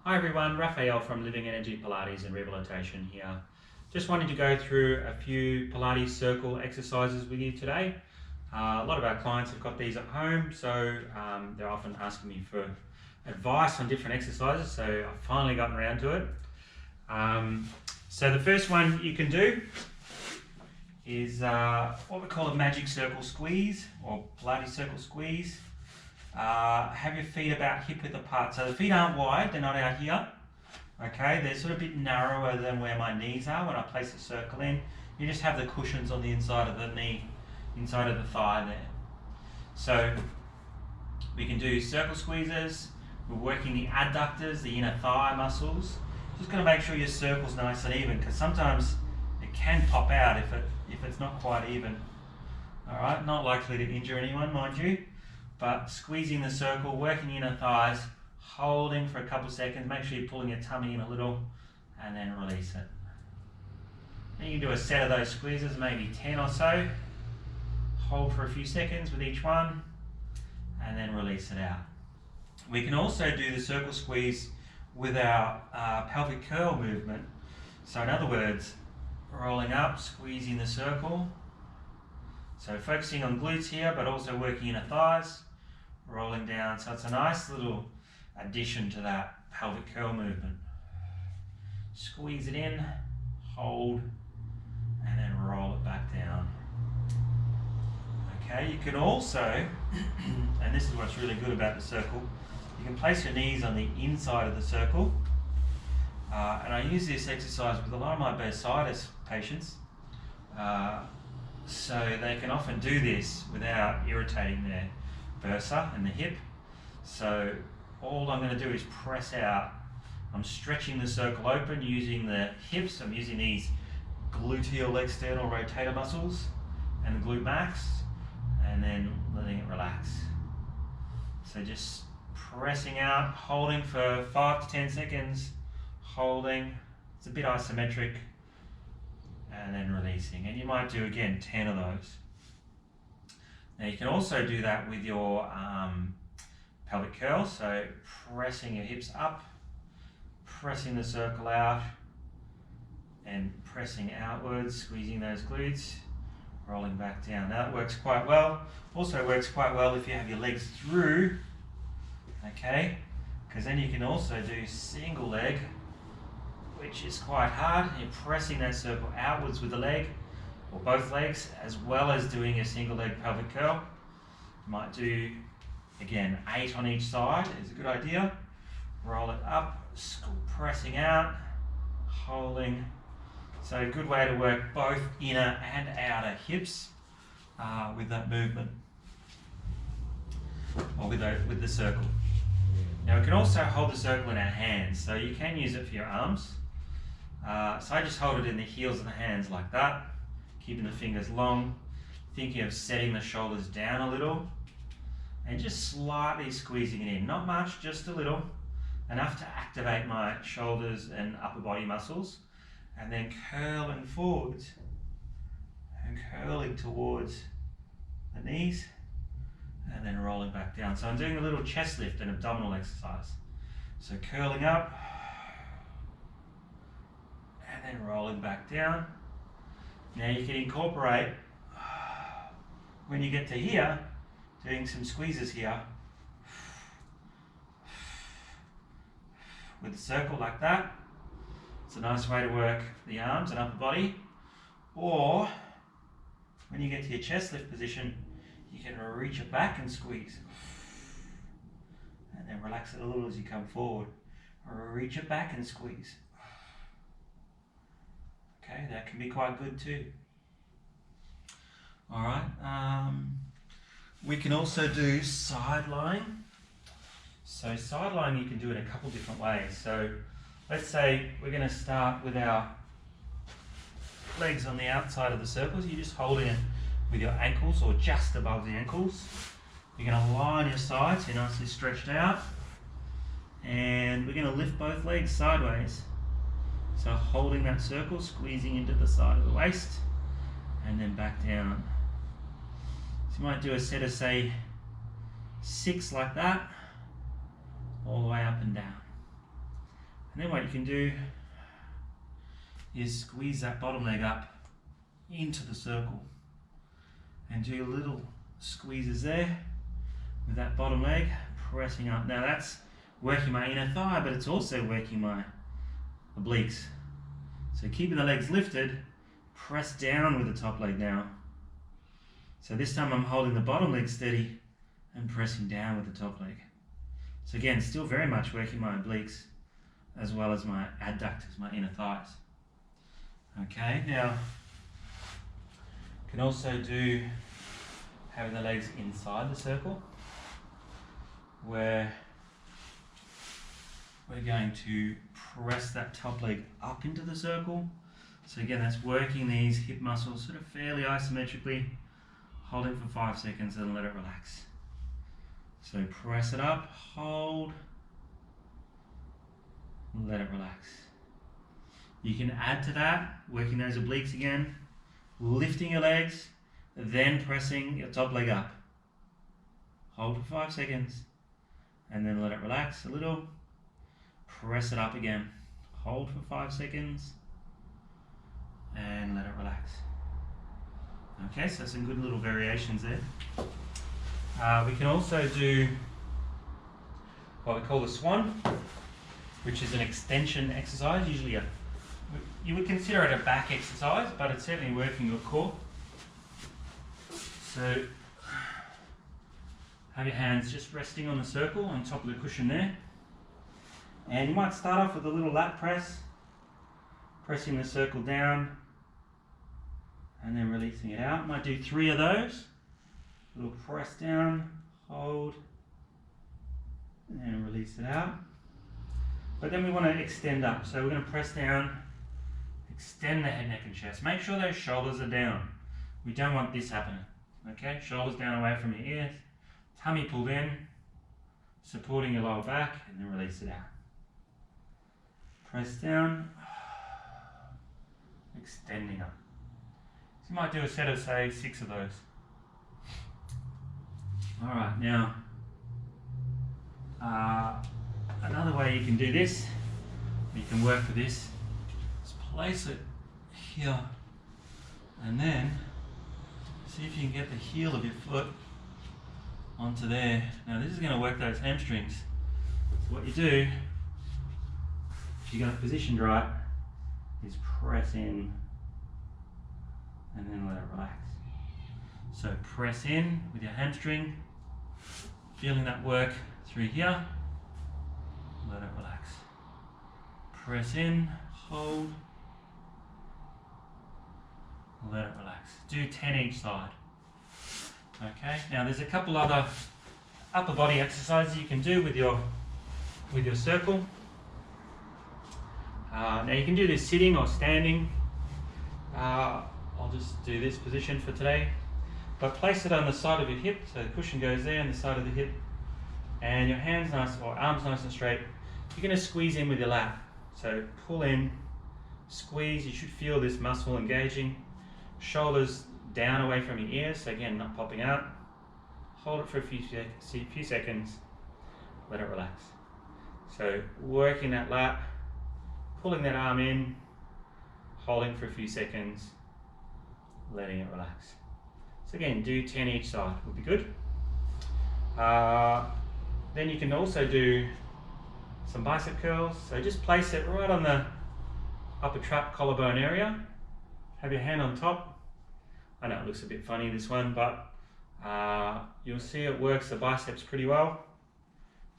Hi everyone, Raphael from Living Energy Pilates and Rehabilitation here. Just wanted to go through a few Pilates Circle exercises with you today. A lot of our clients have got these at home, so they're often asking me for advice on different exercises, so I've finally gotten around to it. So the first one you can do is what we call a magic circle squeeze or Pilates circle squeeze. Have your feet about hip width apart. So the feet aren't wide, they're not out here. Okay, they're sort of a bit narrower than where my knees are when I place the circle in. You just have the cushions on the inside of the knee, inside of the thigh there. So we can do circle squeezes. We're working the adductors, the inner thigh muscles. Just got to make sure your circle's nice and even, because sometimes it can pop out if it's not quite even. All right, not likely to injure anyone, mind you. But squeezing the circle, working the inner thighs, holding for a couple of seconds, make sure you're pulling your tummy in a little, and then release it. Then you can do a set of those squeezes, maybe 10 or so. Hold for a few seconds with each one, and then release it out. We can also do the circle squeeze with our pelvic curl movement. So in other words, rolling up, squeezing the circle. So focusing on glutes here, but also working inner thighs. Rolling down, so it's a nice little addition to that pelvic curl movement. Squeeze it in, hold, and then roll it back down. Okay, you can also, and this is what's really good about the circle, you can place your knees on the inside of the circle. And I use this exercise with a lot of my bursitis patients, so they can often do this without irritating their bursa and the hip. So all I'm going to do is press out. I'm stretching the circle open using the hips. I'm using these gluteal external rotator muscles and the glute max, and then letting it relax. So just pressing out, holding for 5 to 10 seconds, holding. It's a bit isometric, and then releasing. And you might do again 10 of those. Now you can also do that with your pelvic curl, so pressing your hips up, pressing the circle out, and pressing outwards, squeezing those glutes, rolling back down. Now that works quite well. Also works quite well if you have your legs through, okay? Because then you can also do single leg, which is quite hard. You're pressing that circle outwards with the leg, or both legs, as well as doing a single leg pelvic curl. You might do, again, 8 on each side is a good idea. Roll it up, pressing out, holding. So a good way to work both inner and outer hips with that movement, or with the circle. Now we can also hold the circle in our hands, so you can use it for your arms. So I just hold it in the heels of the hands like that, keeping the fingers long, thinking of setting the shoulders down a little, and just slightly squeezing it in. Not much, just a little, enough to activate my shoulders and upper body muscles, and then curling forwards and curling towards the knees, and then rolling back down. So I'm doing a little chest lift and abdominal exercise. So curling up, and then rolling back down. Now you can incorporate, when you get to here, doing some squeezes here with the circle like that. It's a nice way to work the arms and upper body. Or when you get to your chest lift position, you can reach it back and squeeze, and then relax it a little as you come forward. Or reach it back and squeeze. Okay, that can be quite good too. All right, we can also do side lying. So side lying you can do in a couple different ways. So let's say we're going to start with our legs on the outside of the circles. You're just holding it with your ankles or just above the ankles. You're going to line your sides, you're nicely stretched out, and we're going to lift both legs sideways. So holding that circle, squeezing into the side of the waist, and then back down. So you might do a set of, say, 6 like that, all the way up and down. And then what you can do is squeeze that bottom leg up into the circle and do little squeezes there with that bottom leg pressing up. Now that's working my inner thigh, but it's also working my obliques. So keeping the legs lifted, press down with the top leg now. So this time I'm holding the bottom leg steady and pressing down with the top leg. So again, still very much working my obliques as well as my adductors, my inner thighs. Okay, now you can also do having the legs inside the circle, where we're going to press that top leg up into the circle. So again, that's working these hip muscles sort of fairly isometrically. Hold it for 5 seconds and let it relax. So press it up, hold, let it relax. You can add to that, working those obliques again, lifting your legs, then pressing your top leg up. Hold for 5 seconds and then let it relax a little. Press it up again. Hold for 5 seconds and let it relax. Okay, so some good little variations there. We can also do what we call the swan, which is an extension exercise. Usually you would consider it a back exercise, but it's certainly working your core. So have your hands just resting on the circle on top of the cushion there. And you might start off with a little lat press, pressing the circle down and then releasing it out. Might do 3 of those. Little press down, hold, and release it out. But then we want to extend up. So we're going to press down, extend the head, neck and chest. Make sure those shoulders are down. We don't want this happening. Okay, shoulders down away from your ears, tummy pulled in, supporting your lower back, and then release it out. Press down, extending up. So you might do a set of, say, 6 of those. Alright, now, another way you can do this, you can work with this, is place it here, and then see if you can get the heel of your foot onto there. Now this is going to work those hamstrings. So what you do, if you got it positioned right, is press in and then let it relax. So press in with your hamstring, feeling that work through here, let it relax. Press in, hold, let it relax. Do 10 each side. Okay, now there's a couple other upper body exercises you can do with your circle. Now you can do this sitting or standing. I'll just do this position for today. But place it on the side of your hip, so the cushion goes there on the side of the hip, and your hands nice, or arms nice and straight. You're going to squeeze in with your lat. So pull in, squeeze. You should feel this muscle engaging. Shoulders down away from your ears, so again, not popping out. Hold it for a few seconds, let it relax. So working that lat, pulling that arm in, holding for a few seconds, letting it relax. So again, do 10 each side, would be good. Then you can also do some bicep curls. So just place it right on the upper trap collarbone area. Have your hand on top. I know it looks a bit funny, this one, but you'll see it works the biceps pretty well.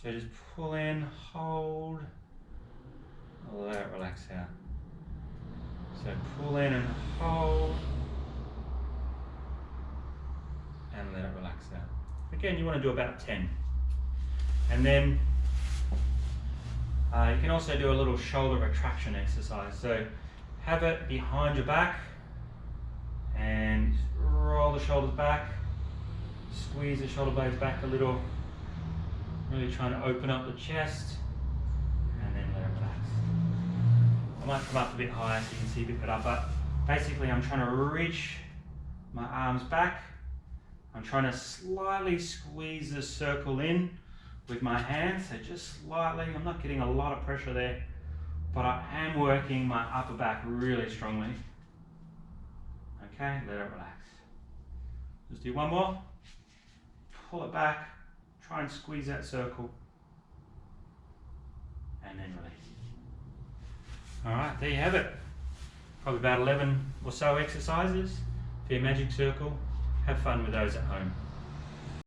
So just pull in, hold, let it relax out. So pull in and hold, and let it relax out. Again, you want to do about 10. And then you can also do a little shoulder retraction exercise. So have it behind your back and roll the shoulders back, squeeze the shoulder blades back a little, really trying to open up the chest, and then let it relax. I might come up a bit higher so you can see a bit better, but basically I'm trying to reach my arms back. I'm trying to slightly squeeze the circle in with my hands, so just slightly. I'm not getting a lot of pressure there but I am working my upper back really strongly. Okay, let it relax. Just do one more. Pull it back, try and squeeze that circle, and then release. Alright, there you have it. Probably about 11 or so exercises for your magic circle. Have fun with those at home.